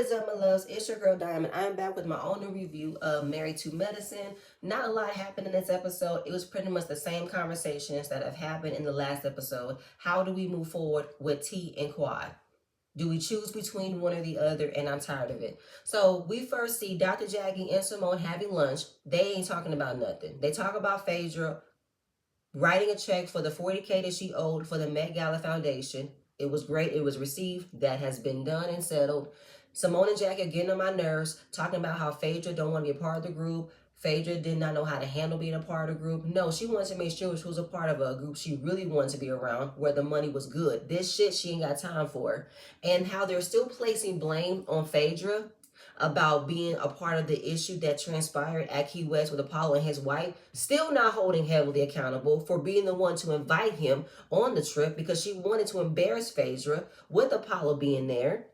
What is up, my loves? It's your girl Diamond. I'm back with my own new review of Married to Medicine. Not a lot happened in this episode. It was pretty much the same conversations that have happened in the last episode. How do we move forward with T and Quad? Do we choose between one or the other? And I'm tired of it. So we first see Dr. Jackie and Simone having lunch. They ain't talking about nothing. They talk about Phaedra writing a check for the $40K that she owed for the Met Gala Foundation. It was great. It was received. That has been done and settled. Simone and Jackie are getting on my nerves, talking about how Phaedra don't want to be a part of the group. Phaedra did not know how to handle being a part of the group. No, she wanted to make sure she was a part of a group she really wanted to be around, where the money was good. This shit she ain't got time for. And how they're still placing blame on Phaedra about being a part of the issue that transpired at Key West with Apollo and his wife, still not holding Heavenly accountable for being the one to invite him on the trip because she wanted to embarrass Phaedra with Apollo being there.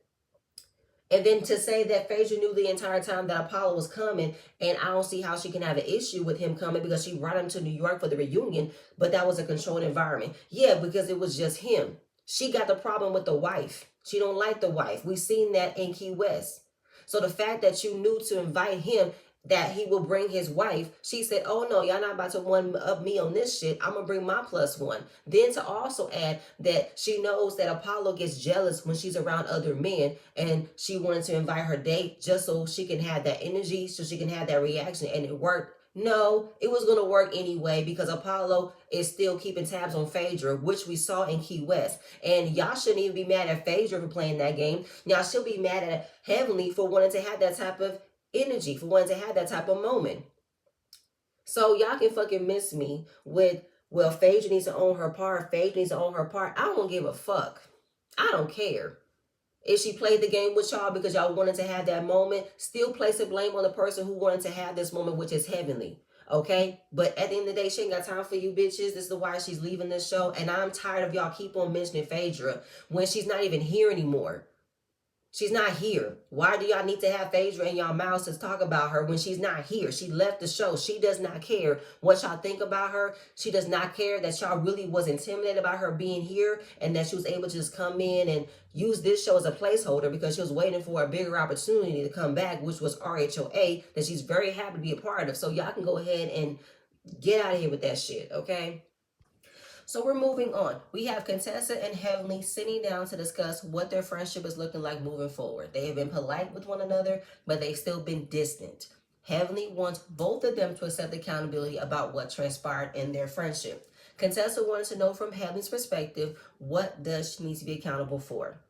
And then to say that Phaedra knew the entire time that Apollo was coming, and I don't see how she can have an issue with him coming because she brought him to New York for the reunion, but that was a controlled environment. Yeah, because it was just him. She got the problem with the wife. She don't like the wife. We've seen that in Key West. So the fact that you knew to invite him, that he will bring his wife, she said, oh no, y'all not about to one up me on this shit. I'm gonna bring my plus one. Then to also add that she knows that Apollo gets jealous when she's around other men, and she wanted to invite her date just so she can have that energy, so she can have that reaction, and it worked. No, it was going to work anyway because Apollo is still keeping tabs on Phaedra, which we saw in Key West. And y'all shouldn't even be mad at Phaedra for playing that game. Y'all should be mad at Heavenly for wanting to have that type of energy, for wanting to have that type of moment. So y'all can fucking miss me with, well, Phaedra needs to own her part. Phaedra needs to own her part. I don't give a fuck. I don't care. If she played the game with y'all because y'all wanted to have that moment, still place the blame on the person who wanted to have this moment, which is Heavenly. Okay? But at the end of the day, she ain't got time for you bitches. This is why she's leaving this show. And I'm tired of y'all keep on mentioning Phaedra when she's not even here anymore. She's not here. Why do y'all need to have Phaedra in y'all mouths to talk about her when she's not here? She left the show. She does not care what y'all think about her. She does not care that y'all really was intimidated about her being here and that she was able to just come in and use this show as a placeholder because she was waiting for a bigger opportunity to come back, which was RHOA, that she's very happy to be a part of. So y'all can go ahead and get out of here with that shit, okay? So we're moving on. We have Contessa and Heavenly sitting down to discuss what their friendship is looking like moving forward. They have been polite with one another, but they've still been distant. Heavenly wants both of them to accept accountability about what transpired in their friendship. Contessa wanted to know from Heavenly's perspective, what does she need to be accountable for?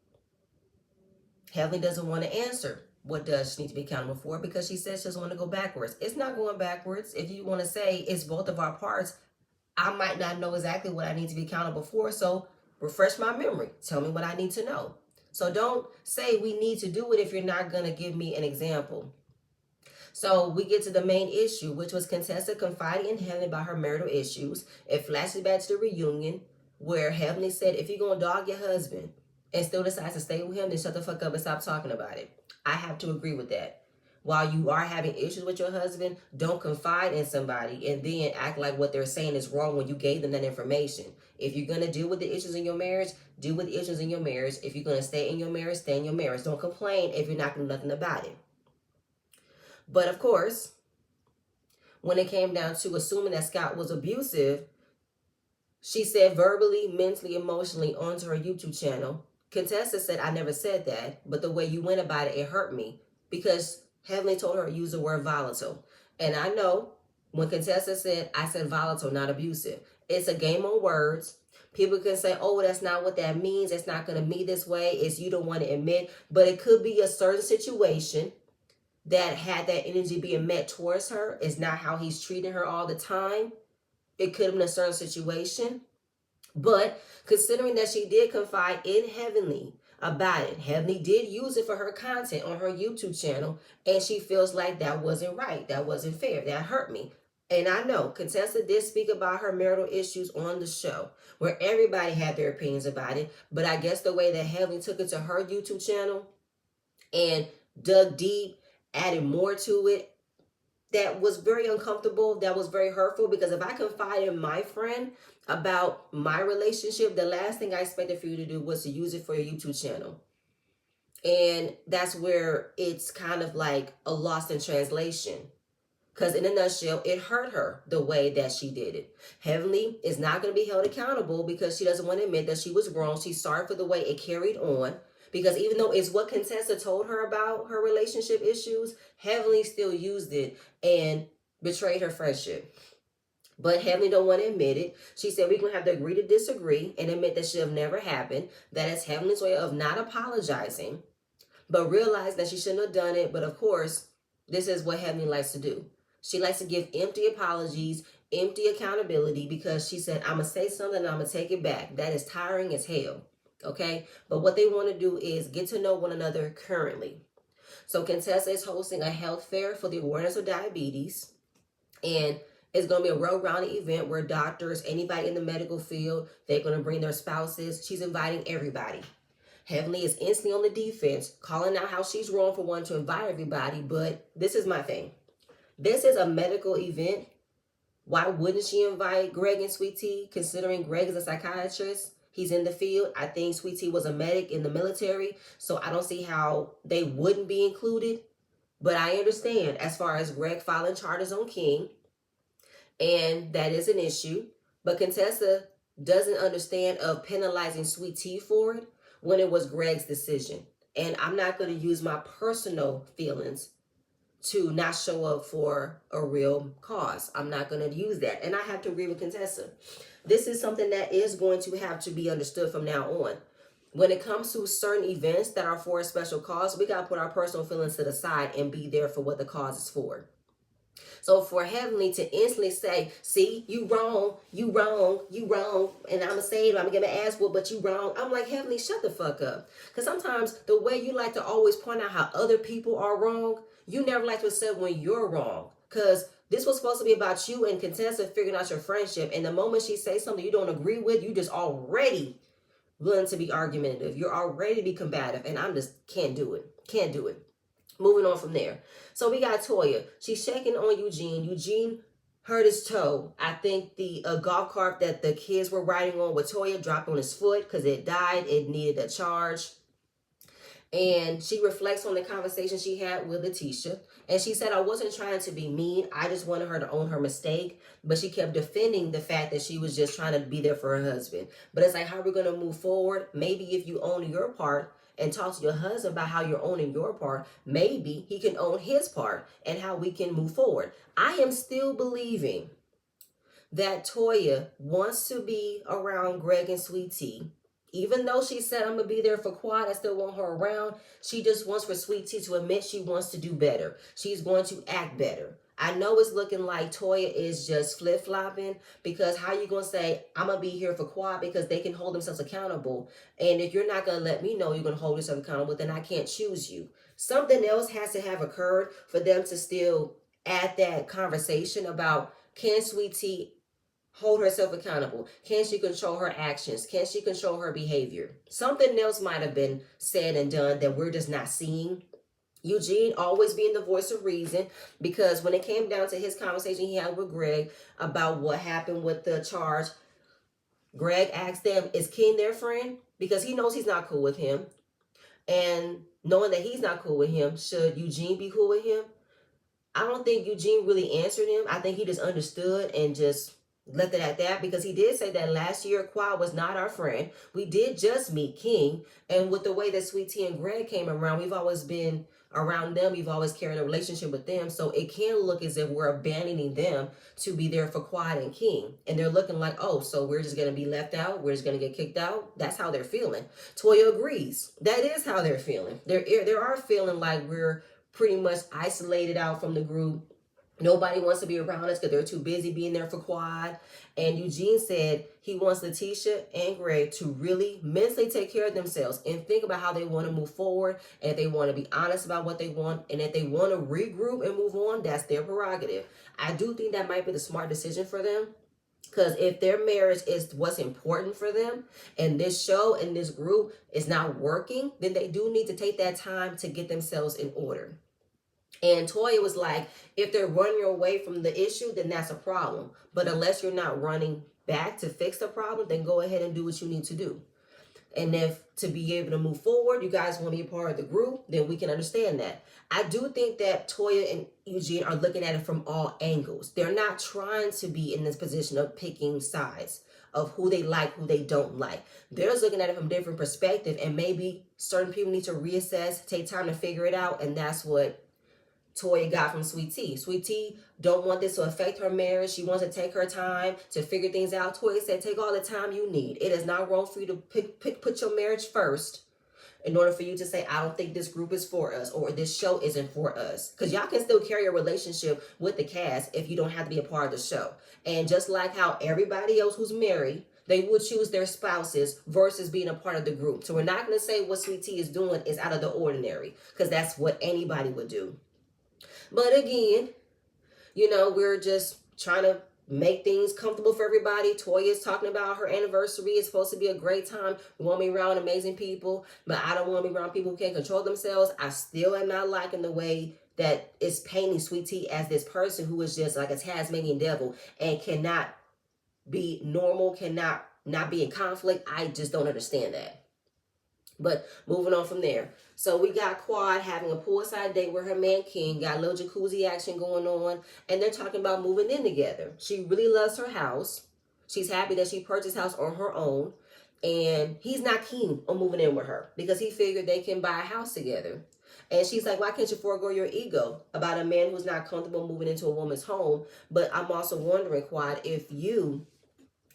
Heavenly doesn't want to answer what does she need to be accountable for because she says she doesn't want to go backwards. It's not going backwards. If you want to say it's both of our parts, I might not know exactly what I need to be accountable for, so refresh my memory. Tell me what I need to know. So don't say we need to do it if you're not going to give me an example. So we get to the main issue, which was Contessa confiding in Heavenly about her marital issues. It flashes back to the reunion where Heavenly said, if you're going to dog your husband and still decides to stay with him, then shut the fuck up and stop talking about it. I have to agree with that. While you are having issues with your husband, don't confide in somebody and then act like what they're saying is wrong when you gave them that information. If you're going to deal with the issues in your marriage, deal with the issues in your marriage. If you're going to stay in your marriage, stay in your marriage. Don't complain if you're not going to do nothing about it. But of course, when it came down to assuming that Scott was abusive, she said verbally, mentally, emotionally onto her YouTube channel. Contessa said, I never said that, but the way you went about it, it hurt me because Heavenly told her to use the word volatile. And I know when Contessa said, I said volatile, not abusive. It's a game on words. People can say, oh, that's not what that means. It's not going to be this way. It's you don't want to admit. But it could be a certain situation that had that energy being met towards her is not how he's treating her all the time. It could have been a certain situation. But considering that she did confide in Heavenly about it, Heavenly did use it for her content on her YouTube channel, and she feels like that wasn't right, that wasn't fair, that hurt me. And I know Contessa did speak about her marital issues on the show, where everybody had their opinions about it, but I guess the way that Heavenly took it to her YouTube channel and dug deep, added more to it, that was very uncomfortable, that was very hurtful, because if I confide in my friend about my relationship, the last thing I expected for you to do was to use it for your YouTube channel. And that's where it's kind of like a lost in translation. Because in a nutshell, it hurt her the way that she did it. Heavenly is not going to be held accountable because she doesn't want to admit that she was wrong. She's sorry for the way it carried on. Because even though it's what Contessa told her about her relationship issues, Heavenly still used it and betrayed her friendship. But Heavenly don't want to admit it. She said we're going to have to agree to disagree and admit that should have never happened. That is Heavenly's way of not apologizing, but realize that she shouldn't have done it. But of course, this is what Heavenly likes to do. She likes to give empty apologies, empty accountability, because she said, I'm going to say something and I'm going to take it back. That is tiring as hell. Okay? But what they want to do is get to know one another currently. So Contessa is hosting a health fair for the awareness of diabetes. And it's going to be a well-rounded event where doctors, anybody in the medical field, they're going to bring their spouses. She's inviting everybody. Heavenly is instantly on the defense, calling out how she's wrong for wanting to invite everybody. But this is my thing. This is a medical event. Why wouldn't she invite Greg and Sweet Tea, considering Greg is a psychiatrist? He's in the field. I think Sweet Tea was a medic in the military, so I don't see how they wouldn't be included. But I understand as far as Greg filing charges on King, and that is an issue. But Contessa doesn't understand of penalizing Sweet Tea for it when it was Greg's decision. And I'm not going to use my personal feelings to not show up for a real cause. I'm not going to use that. And I have to agree with Contessa. This is something that is going to have to be understood from now on. When it comes to certain events that are for a special cause, we got to put our personal feelings to the side and be there for what the cause is for. So for Heavenly to instantly say, see, you wrong, you wrong, you wrong, and I'm going to say it, I'm going to get my ass whooped, but you wrong. I'm like, Heavenly, shut the fuck up. Because sometimes the way you like to always point out how other people are wrong, you never like to accept when you're wrong. Because this was supposed to be about you and Contessa figuring out your friendship. And the moment she says something you don't agree with, you just already willing to be argumentative. You're already to be combative. And I'm just can't do it. Can't do it. Moving on from there. So we got Toya. She's checking on Eugene. Eugene hurt his toe. I think the golf cart that the kids were riding on with Toya dropped on his foot because it died. It needed a charge. And she reflects on the conversation she had with Letitia. And she said, I wasn't trying to be mean. I just wanted her to own her mistake. But she kept defending the fact that she was just trying to be there for her husband. But it's like, how are we going to move forward? Maybe if you own your part and talk to your husband about how you're owning your part, maybe he can own his part and how we can move forward. I am still believing that Toya wants to be around Greg and Sweet Tea. Even though she said, I'm going to be there for Quad, I still want her around. She just wants for Sweet Tea to admit she wants to do better. She's going to act better. I know it's looking like Toya is just flip-flopping, because how you going to say, I'm going to be here for Quad, because they can hold themselves accountable. And if you're not going to let me know you're going to hold yourself accountable, then I can't choose you. Something else has to have occurred for them to still add that conversation about, can Sweet Tea hold herself accountable? Can she control her actions? Can she control her behavior? Something else might have been said and done that we're just not seeing. Eugene always being the voice of reason, because when it came down to his conversation he had with Greg about what happened with the charge, Greg asked them, is King their friend? Because he knows he's not cool with him. And knowing that he's not cool with him, should Eugene be cool with him? I don't think Eugene really answered him. I think he just understood and just left it at that, because he did say that last year Quad was not our friend. We did just meet King, and with the way that Sweet Tea and Greg came around, we've always been around them. We've always carried a relationship with them, so it can look as if we're abandoning them to be there for Quad and King, and they're looking like, oh, so we're just going to be left out, we're just going to get kicked out. That's how they're feeling. Toya agrees. That is how they're feeling. They are feeling like we're pretty much isolated out from the group. Nobody wants to be around us because they're too busy being there for Quad. And Eugene said he wants Letitia and Greg to really mentally take care of themselves and think about how they want to move forward. And if they want to be honest about what they want, and if they want to regroup and move on, that's their prerogative. I do think that might be the smart decision for them. Because if their marriage is what's important for them, and this show and this group is not working, then they do need to take that time to get themselves in order. And Toya was like, if they're running away from the issue, then that's a problem. But unless you're not running back to fix the problem, then go ahead and do what you need to do. And if to be able to move forward, you guys want to be a part of the group, then we can understand that. I do think that Toya and Eugene are looking at it from all angles. They're not trying to be in this position of picking sides of who they like, who they don't like. They're just looking at it from a different perspective, and maybe certain people need to reassess, take time to figure it out, and that's what Toya got from Sweet Tea. Sweet Tea don't want this to affect her marriage. She wants to take her time to figure things out. Toya said, take all the time you need. It is not wrong for you to put your marriage first in order for you to say, I don't think this group is for us, or this show isn't for us. Because y'all can still carry a relationship with the cast if you don't have to be a part of the show. And just like how everybody else who's married, they would choose their spouses versus being a part of the group. So we're not going to say what Sweet Tea is doing is out of the ordinary, because that's what anybody would do. But again, we're just trying to make things comfortable for everybody. Toya is talking about her anniversary. It's supposed to be a great time. We want to be around amazing people, but I don't want to be around people who can't control themselves. I still am not liking the way that it's painting Sweet Tea as this person who is just like a Tasmanian devil and cannot be normal, cannot not be in conflict. I just don't understand that. But moving on from there. So we got Quad having a poolside date with her man King. Got a little jacuzzi action going on. And they're talking about moving in together. She really loves her house. She's happy that she purchased house on her own. And he's not keen on moving in with her because he figured they can buy a house together. And she's like, why can't you forego your ego about a man who's not comfortable moving into a woman's home? But I'm also wondering, Quad, if you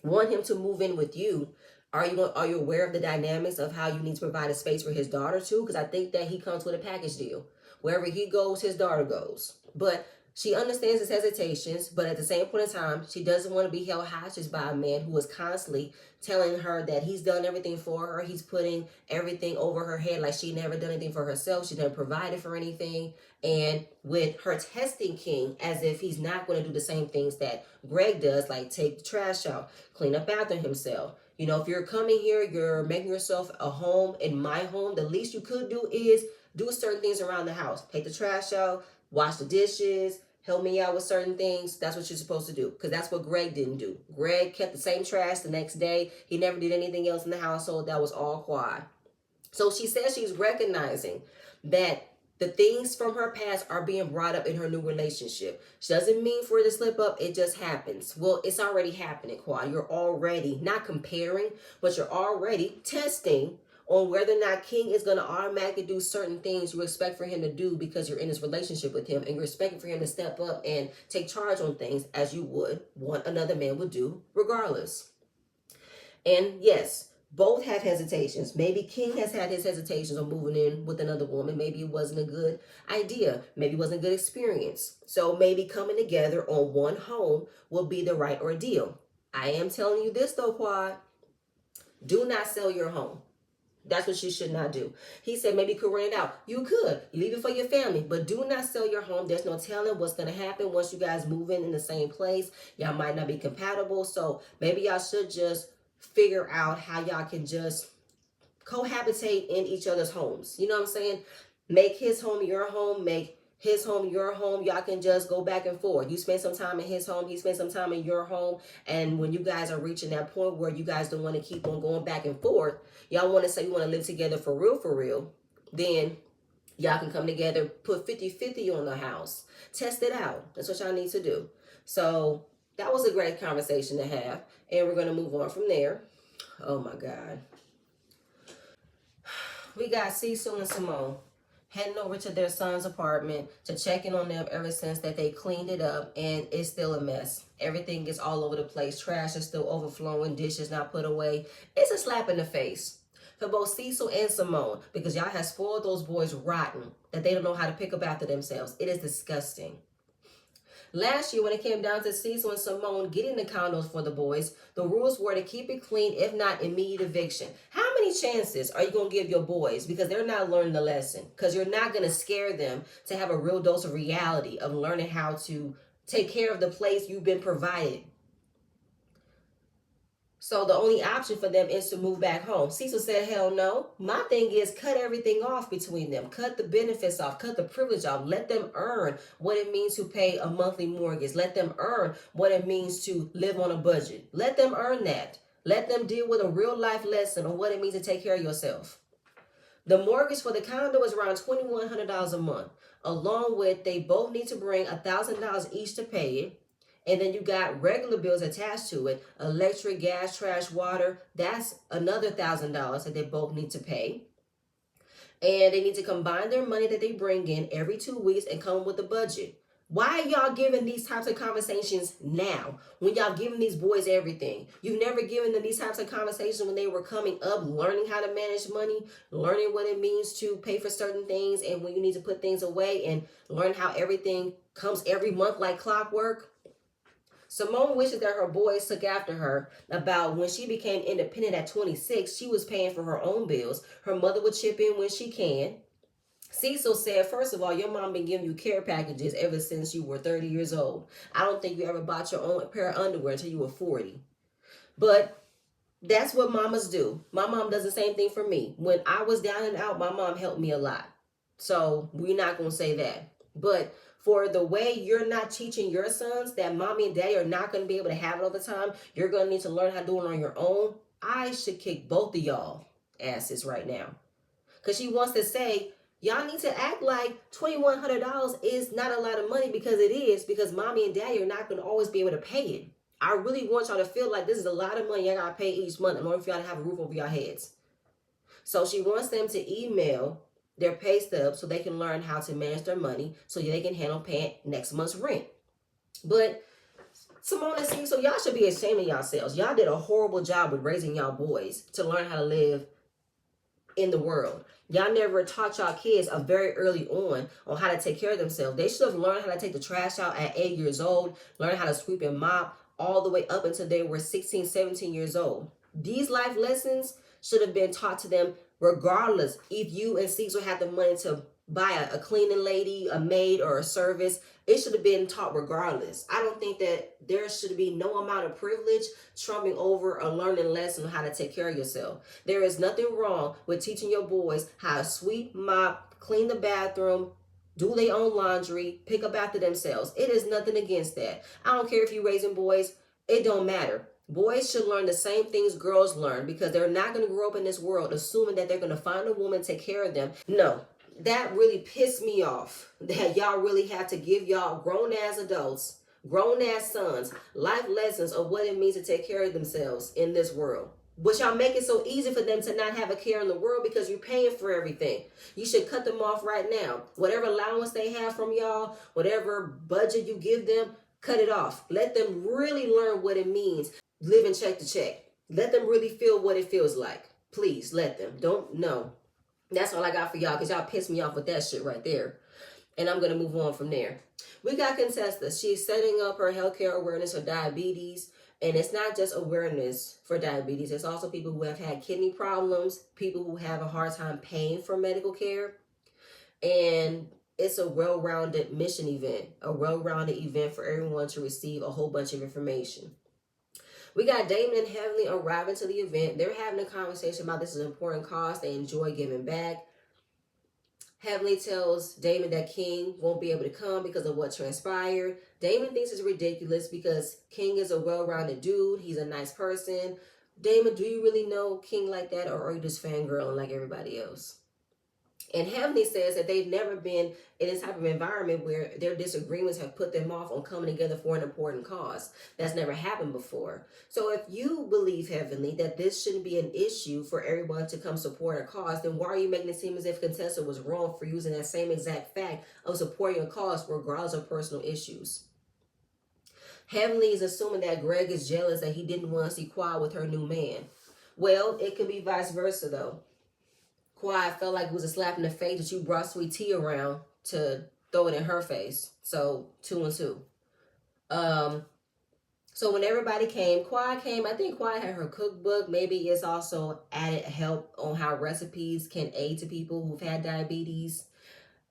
want him to move in with you, are you aware of the dynamics of how you need to provide a space for his daughter too? Because I think that he comes with a package deal. Wherever he goes, his daughter goes. But she understands his hesitations, but at the same point in time, she doesn't want to be held hostage by a man who is constantly telling her that he's done everything for her. He's putting everything over her head like she never done anything for herself. She never provided for anything. And with her testing King as if he's not going to do the same things that Greg does, like take the trash out, clean up after himself. If you're coming here, you're making yourself a home in my home, the least you could do is do certain things around the house. Take the trash out, wash the dishes, help me out with certain things. That's what you're supposed to do, because that's what Greg didn't do. Greg kept the same trash the next day. He never did anything else in the household. That was all Quad. So she says she's recognizing that the things from her past are being brought up in her new relationship. She doesn't mean for it to slip up. It just happens. Well, it's already happening, Quad. You're already not comparing, but you're already testing on whether or not King is going to automatically do certain things you expect for him to do because you're in this relationship with him, and you're expecting for him to step up and take charge on things as you would want another man would do regardless. And yes, both have hesitations. Maybe King has had his hesitations on moving in with another woman. Maybe it wasn't a good idea. Maybe it wasn't a good experience. So maybe coming together on one home will be the right ordeal. I am telling you this though, Quad. Do not sell your home. That's what you should not do. He said maybe you could rent it out. You could. You leave it for your family. But do not sell your home. There's no telling what's going to happen once you guys move in the same place. Y'all might not be compatible. So maybe y'all should just figure out how y'all can just cohabitate in each other's homes. You know what I'm saying? Make his home your home. Make his home your home. Y'all can just go back and forth. You spend some time in his home. He spends some time in your home. And when you guys are reaching that point where you guys don't want to keep on going back and forth, y'all want to say you want to live together for real, then y'all can come together, put 50-50 on the house. Test it out. That's what y'all need to do. So that was a great conversation to have. And we're going to move on from there. Oh, my God. We got Cecil and Simone heading over to their son's apartment to check in on them ever since that they cleaned it up, and it's still a mess. Everything is all over the place. Trash is still overflowing. Dishes not put away. It's a slap in the face for both Cecil and Simone because y'all have spoiled those boys rotten that they don't know how to pick up after themselves. It is disgusting. Last year, when it came down to Cecil and Simone getting the condos for the boys, the rules were to keep it clean, if not immediate eviction. How many chances are you going to give your boys? Because they're not learning the lesson. Because you're not going to scare them to have a real dose of reality of learning how to take care of the place you've been provided. So the only option for them is to move back home. Cecil said, hell no. My thing is cut everything off between them. Cut the benefits off. Cut the privilege off. Let them earn what it means to pay a monthly mortgage. Let them earn what it means to live on a budget. Let them earn that. Let them deal with a real life lesson on what it means to take care of yourself. The mortgage for the condo is around $2,100 a month, along with they both need to bring $1,000 each to pay it. And then you got regular bills attached to it, electric, gas, trash, water. That's another $1,000 that they both need to pay. And they need to combine their money that they bring in every 2 weeks and come up with a budget. Why are y'all giving these types of conversations now when y'all giving these boys everything? You've never given them these types of conversations when they were coming up, learning how to manage money, learning what it means to pay for certain things, and when you need to put things away, and learn how everything comes every month like clockwork. Simone wishes that her boys took after her about when she became independent at 26. She was paying for her own bills. Her mother would chip in when she can. Cecil said, first of all, your mom been giving you care packages ever since you were 30 years old. I don't think you ever bought your own pair of underwear until you were 40. But that's what mamas do. My mom does the same thing for me. When I was down and out, my mom helped me a lot. So we're not going to say that. But for the way you're not teaching your sons that mommy and daddy are not going to be able to have it all the time, you're going to need to learn how to do it on your own. I should kick both of y'all asses right now. Because she wants to say, y'all need to act like $2,100 is not a lot of money, because it is, because mommy and daddy are not going to always be able to pay it. I really want y'all to feel like this is a lot of money I got to pay each month in order for y'all to have a roof over your heads. So she wants them to email their pay stubs so they can learn how to manage their money so they can handle paying next month's rent. But Simone and Cecil, y'all should be ashamed of yourselves. Y'all did a horrible job with raising y'all boys to learn how to live in the world. Y'all never taught y'all kids very early on how to take care of themselves. They should have learned how to take the trash out at 8 years old, learn how to sweep and mop all the way up until they were 16, 17 years old. These life lessons should have been taught to them regardless if you and Cecil had the money to buy a cleaning lady, a maid, or a service. It should have been taught regardless. I don't think that there should be no amount of privilege trumping over a learning lesson on how to take care of yourself. There is nothing wrong with teaching your boys how to sweep, mop, clean the bathroom, do their own laundry, pick up after themselves. It is nothing against that. I don't care if you're raising boys. It don't matter. Boys should learn the same things girls learn, because they're not going to grow up in this world assuming that they're going to find a woman to take care of them. No, that really pissed me off, that y'all really have to give y'all grown-ass adults, grown-ass sons, life lessons of what it means to take care of themselves in this world. But y'all make it so easy for them to not have a care in the world because you're paying for everything. You should cut them off right now. Whatever allowance they have from y'all, whatever budget you give them, cut it off. Let them really learn what it means living check to check. Let them really feel what it feels like. Please let them. Don't know. That's all I got for y'all, because y'all pissed me off with that shit right there. And I'm going to move on from there. We got Contessa. She's setting up her healthcare awareness for diabetes. And it's not just awareness for diabetes. It's also people who have had kidney problems, people who have a hard time paying for medical care. And it's a well-rounded mission event, a well-rounded event for everyone to receive a whole bunch of information. We got Damon and Heavenly arriving to the event. They're having a conversation about this is an important cause. They enjoy giving back. Heavenly tells Damon that King won't be able to come because of what transpired. Damon thinks it's ridiculous because King is a well-rounded dude. He's a nice person. Damon, do you really know King like that, or are you just fangirling like everybody else? And Heavenly says that they've never been in this type of environment where their disagreements have put them off on coming together for an important cause. That's never happened before. So if you believe, Heavenly, that this shouldn't be an issue for everyone to come support a cause, then why are you making it seem as if Contessa was wrong for using that same exact fact of supporting a cause regardless of personal issues? Heavenly is assuming that Greg is jealous that he didn't want to see Quad with her new man. Well, it could be vice versa, though. Quad felt like it was a slap in the face that you brought Sweet Tea around to throw it in her face. So 2 and 2. So when everybody came, Quad came. I think Quad had her cookbook. Maybe it's also added help on how recipes can aid to people who've had diabetes.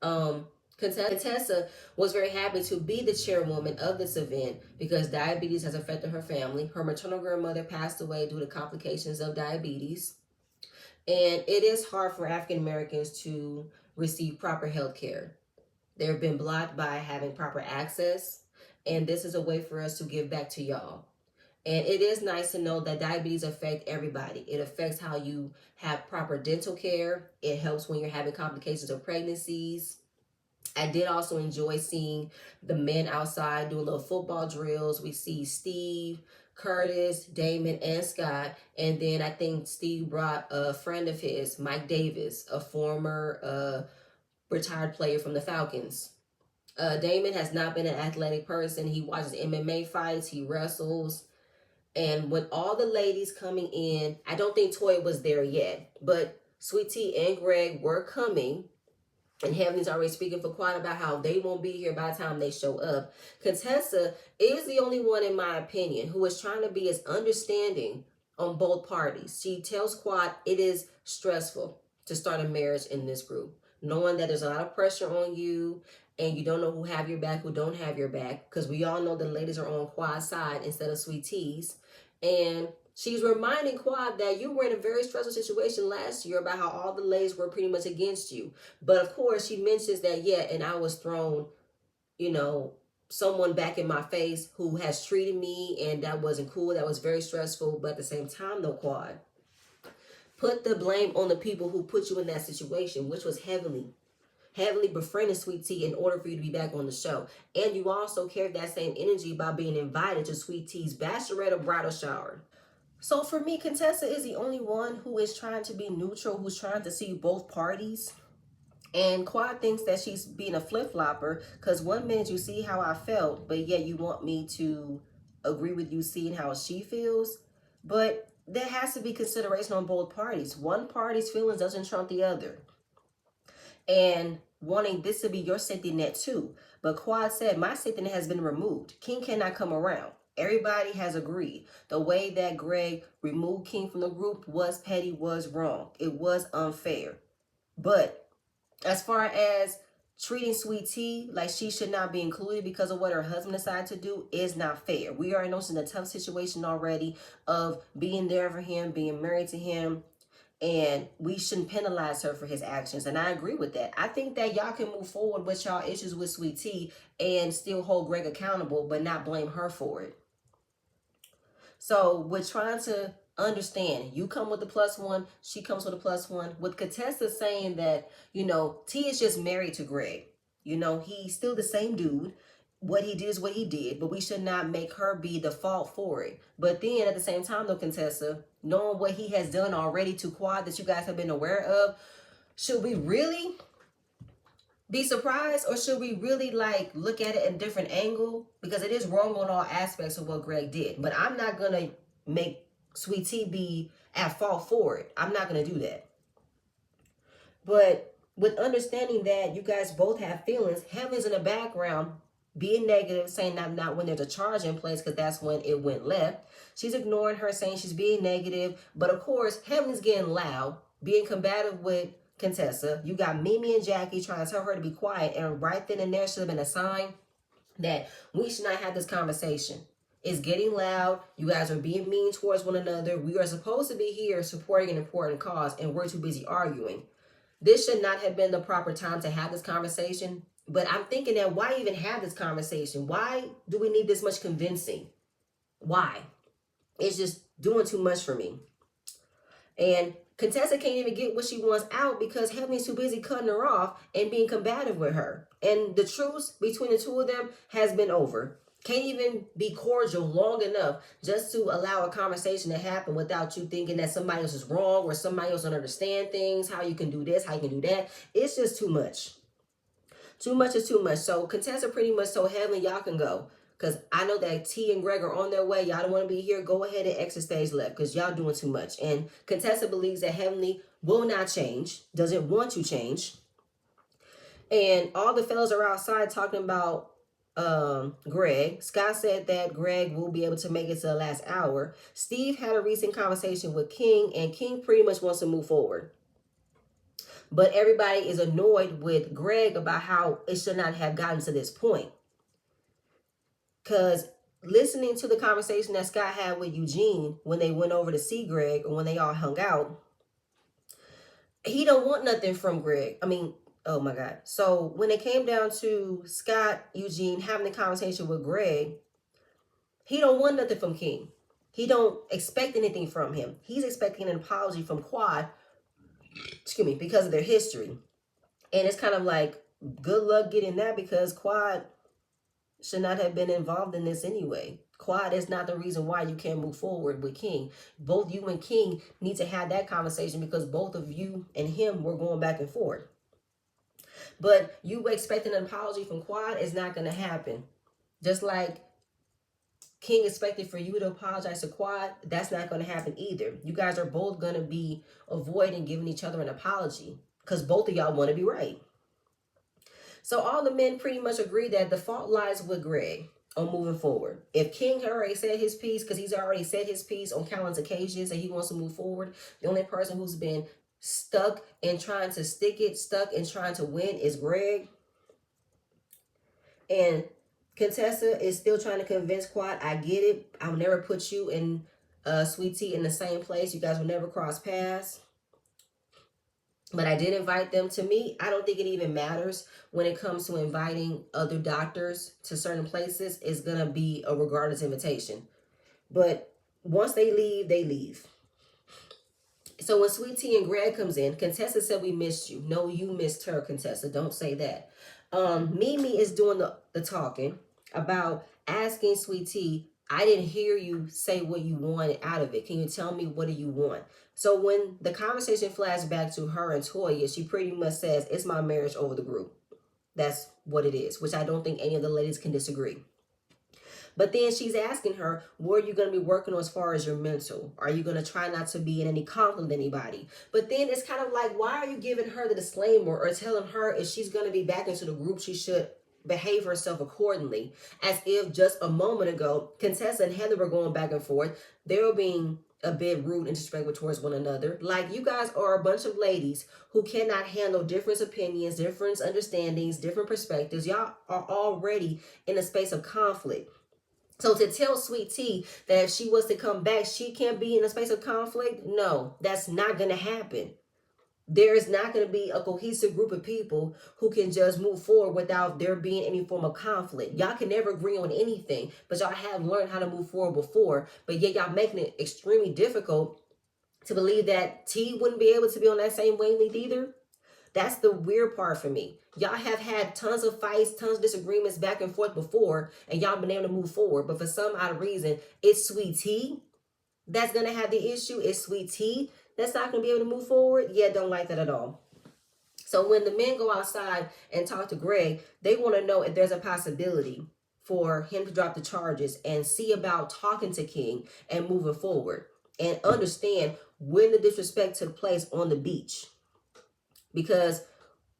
Contessa was very happy to be the chairwoman of this event because diabetes has affected her family. Her maternal grandmother passed away due to complications of diabetes. And it is hard for African Americans to receive proper health care. They've been blocked by having proper access. And this is a way for us to give back to y'all. And it is nice to know that diabetes affects everybody. It affects how you have proper dental care. It helps when you're having complications of pregnancies. I did also enjoy seeing the men outside doing little football drills. We see Steve, Curtis, Damon, and Scott. And then I think Steve brought a friend of his, Mike Davis, a former retired player from the Falcons. Damon has not been an athletic person. He watches MMA fights, he wrestles. And with all the ladies coming in, I don't think Toya was there yet, but Sweet Tea and Greg were coming. And Heavenly's already speaking for Quad about how they won't be here by the time they show up. Contessa is the only one, in my opinion, who is trying to be as understanding on both parties. She tells Quad it is stressful to start a marriage in this group, knowing that there's a lot of pressure on you and you don't know who have your back, who don't have your back, because we all know the ladies are on Quad's side instead of Sweet Tea's. And she's reminding Quad that you were in a very stressful situation last year about how all the ladies were pretty much against you. But of course, she mentions that, yeah, and I was thrown, someone back in my face who has treated me, and that wasn't cool. That was very stressful. But at the same time, though, Quad, put the blame on the people who put you in that situation, which was Heavenly befriended Sweet Tea in order for you to be back on the show. And you also carried that same energy by being invited to Sweet Tea's bachelorette or bridal shower. So for me, Contessa is the only one who is trying to be neutral, who's trying to see both parties. And Quad thinks that she's being a flip-flopper because one minute you see how I felt, but yet you want me to agree with you seeing how she feels. But there has to be consideration on both parties. One party's feelings doesn't trump the other. And wanting this to be your safety net too. But Quad said, my safety net has been removed. King cannot come around. Everybody has agreed. The way that Greg removed King from the group was petty, was wrong. It was unfair. But as far as treating Sweet Tea like she should not be included because of what her husband decided to do is not fair. We are in a tough situation already of being there for him, being married to him, and we shouldn't penalize her for his actions. And I agree with that. I think that y'all can move forward with y'all issues with Sweet Tea and still hold Greg accountable, but not blame her for it. So we're trying to understand. You come with the +1, she comes with a +1. With Contessa saying that, T is just married to Greg. He's still the same dude. What he did is what he did, but we should not make her be the fault for it. But then at the same time, though, Contessa, knowing what he has done already to Quad that you guys have been aware of, should we really be surprised, or should we really look at it in a different angle? Because it is wrong on all aspects of what Greg did. But I'm not going to make Sweet Tea be at fault for it. I'm not going to do that. But with understanding that you guys both have feelings, Heaven's in the background being negative, saying not when there's a charge in place, because that's when it went left. She's ignoring her, saying she's being negative. But of course, Heaven's getting loud, being combative with Contessa. You got Mimi and Jackie trying to tell her to be quiet. And right then and there should have been a sign that we should not have this conversation. It's getting loud. You guys are being mean towards one another. We are supposed to be here supporting an important cause, and we're too busy arguing. This should not have been the proper time to have this conversation. But I'm thinking that why even have this conversation? Why do we need this much convincing? Why? It's just doing too much for me. And Contessa can't even get what she wants out because Heavenly's too busy cutting her off and being combative with her. And the truce between the two of them has been over. Can't even be cordial long enough just to allow a conversation to happen without you thinking that somebody else is wrong or somebody else don't understand things, how you can do this, how you can do that. It's just too much. Too much is too much. So Contessa pretty much told Heavenly, y'all can go. Because I know that T and Greg are on their way. Y'all don't want to be here. Go ahead and exit stage left because y'all doing too much. And Contessa believes that Heavenly will not change, doesn't want to change. And all the fellas are outside talking about Greg. Scott said that Greg will be able to make it to the last hour. Steve had a recent conversation with King, and King pretty much wants to move forward. But everybody is annoyed with Greg about how it should not have gotten to this point. Because listening to the conversation that Scott had with Eugene when they went over to see Greg, or when they all hung out, he don't want nothing from Greg. I mean, oh my God. So when it came down to Scott, Eugene having the conversation with Greg, he don't want nothing from King. He don't expect anything from him. He's expecting an apology from Quad, excuse me, because of their history. And it's kind of like, good luck getting that, because Quad should not have been involved in this anyway. Quad is not the reason why you can't move forward with King. Both you and King need to have that conversation, because both of you and him were going back and forth. But you expecting an apology from Quad is not going to happen. Just like King expected for you to apologize to Quad, that's not going to happen either. You guys are both going to be avoiding giving each other an apology, because both of y'all want to be right. So all the men pretty much agree that the fault lies with Greg on moving forward. If King had already said his piece, because he's already said his piece on countless occasions and he wants to move forward, the only person who's been stuck in trying to stick it, stuck in trying to win is Greg. And Contessa is still trying to convince Quad, I get it. I'll never put you and Sweet Tea in the same place. You guys will never cross paths. But I did invite them to meet. I don't think it even matters when it comes to inviting other doctors to certain places. It's going to be a regardless invitation. But once they leave, they leave. So when Sweet Tea and Greg comes in, Contessa said, we missed you. No, you missed her, Contessa. Don't say that. Mimi is doing the talking about asking Sweet Tea, I didn't hear you say what you wanted out of it. Can you tell me, what do you want? So when the conversation flashed back to her and Toya, she pretty much says, it's my marriage over the group. That's what it is, which I don't think any of the ladies can disagree. But then she's asking her, what are you going to be working on as far as your mental? Are you going to try not to be in any conflict with anybody? But then it's kind of like, why are you giving her the disclaimer or telling her if she's going to be back into the group, she should behave herself accordingly? As if just a moment ago, Contessa and Heather were going back and forth. They were being a bit rude and disrespectful towards one another. Like, you guys are a bunch of ladies who cannot handle different opinions, different understandings, different perspectives. Y'all are already in a space of conflict. So to tell Sweet Tea that if she was to come back, she can't be in a space of conflict, no, that's not going to happen. There is not going to be a cohesive group of people who can just move forward without there being any form of conflict. Y'all can never agree on anything, but y'all have learned how to move forward before. But yet y'all making it extremely difficult to believe that T wouldn't be able to be on that same wavelength either. That's the weird part for me. Y'all have had tons of fights, tons of disagreements back and forth before, and y'all been able to move forward. But for some odd reason, it's Sweet Tea that's going to have the issue. It's Sweet Tea that's not going to be able to move forward. Yeah, don't like that at all. So when the men go outside and talk to Greg, they want to know if there's a possibility for him to drop the charges and see about talking to King and moving forward and understand when the disrespect took place on the beach. Because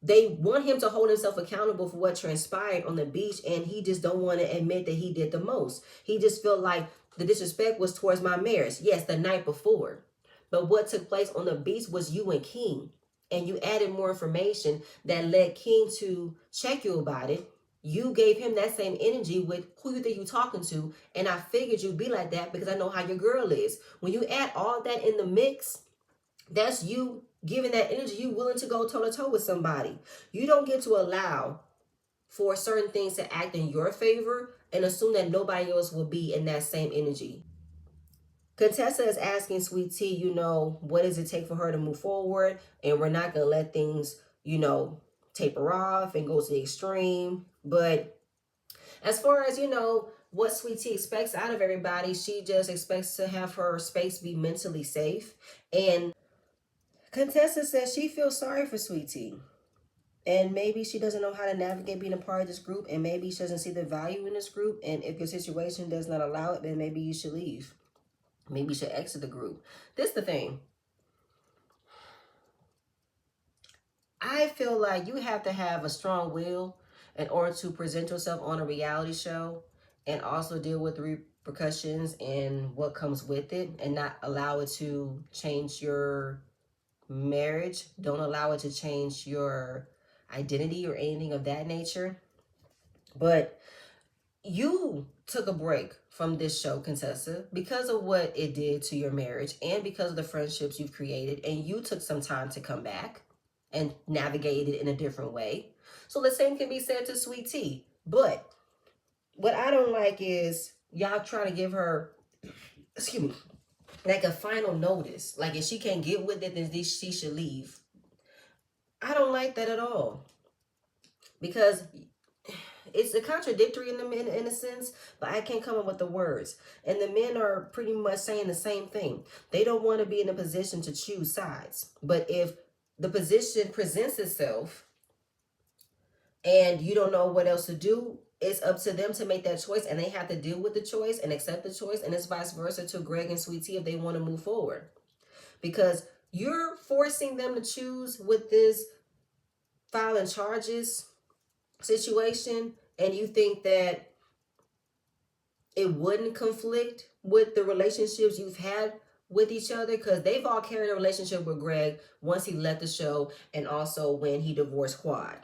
they want him to hold himself accountable for what transpired on the beach, and he just don't want to admit that he did the most. He just felt like the disrespect was towards my marriage. Yes, the night before. But what took place on the beach was you and King. And you added more information that led King to check you about it. You gave him that same energy with who you think you're talking to. And I figured you'd be like that because I know how your girl is. When you add all that in the mix, that's you giving that energy. You willing to go toe-to-toe with somebody. You don't get to allow for certain things to act in your favor and assume that nobody else will be in that same energy. Contessa is asking Sweet Tea, what does it take for her to move forward? And we're not going to let things, taper off and go to the extreme. But as far as, what Sweet Tea expects out of everybody, she just expects to have her space be mentally safe. And Contessa says she feels sorry for Sweet Tea. And maybe she doesn't know how to navigate being a part of this group. And maybe she doesn't see the value in this group. And if your situation does not allow it, then maybe you should leave. Maybe you should exit the group. This is the thing. I feel like you have to have a strong will in order to present yourself on a reality show and also deal with the repercussions and what comes with it and not allow it to change your marriage. Don't allow it to change your identity or anything of that nature. But you took a break from this show, Contessa, because of what it did to your marriage and because of the friendships you've created, and you took some time to come back and navigate it in a different way. So the same can be said to Sweet Tea. But what I don't like is y'all trying to give her excuse me, like a final notice. Like if she can't get with it, then she should leave. I don't like that at all, because it's a contradictory in a sense, but I can't come up with the words. And the men are pretty much saying the same thing. They don't want to be in a position to choose sides. But if the position presents itself and you don't know what else to do, it's up to them to make that choice, and they have to deal with the choice and accept the choice. And it's vice versa to Greg and Sweet Tea if they want to move forward. Because you're forcing them to choose with this filing charges situation, and you think that it wouldn't conflict with the relationships you've had with each other, because they've all carried a relationship with Greg once he left the show and also when he divorced Quad.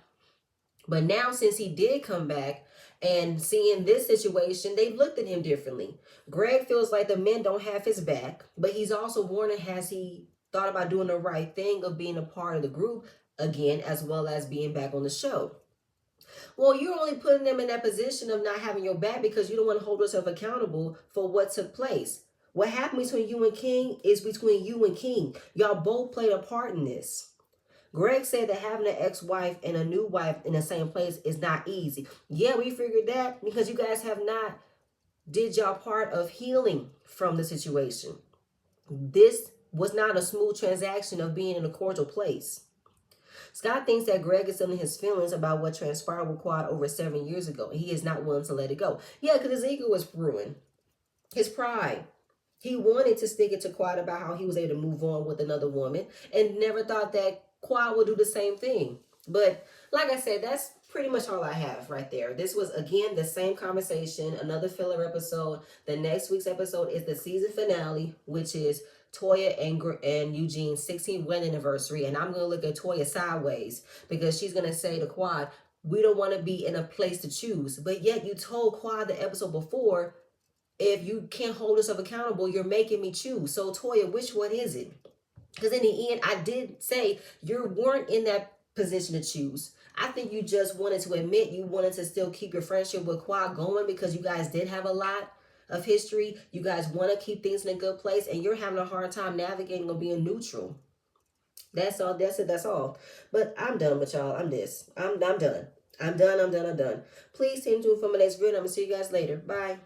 But now, since he did come back and seeing this situation, they've looked at him differently. Greg feels like the men don't have his back, but he's also wondering, has he thought about doing the right thing of being a part of the group again, as well as being back on the show? Well, you're only putting them in that position of not having your back because you don't want to hold yourself accountable for what took place. What happened between you and King is between you and King. Y'all both played a part in this. Greg said that having an ex-wife and a new wife in the same place is not easy. Yeah, we figured that because you guys have not did y'all part of healing from the situation. This was not a smooth transaction of being in a cordial place. Scott thinks that Greg is still in his feelings about what transpired with Quad over 7 years ago, and he is not willing to let it go. Yeah, because his ego was ruined. His pride. He wanted to stick it to Quad about how he was able to move on with another woman and never thought that Quad would do the same thing. But like I said, that's pretty much all I have right there. This was, again, the same conversation, another filler episode. The next week's episode is the season finale, which is Toya and Eugene's 16th wedding anniversary. And I'm going to look at Toya sideways because she's going to say to Quad, we don't want to be in a place to choose. But yet you told Quad the episode before, if you can't hold yourself accountable, you're making me choose. So Toya, which one is it? Because in the end, I did say you weren't in that position to choose. I think you just wanted to admit you wanted to still keep your friendship with Quad going because you guys did have a lot of history. You guys want to keep things in a good place, and you're having a hard time navigating or being neutral. That's all. That's it. That's all. But I'm done with y'all. I'm done. I'm done. Please stay tuned for my next video. I'm going to see you guys later. Bye.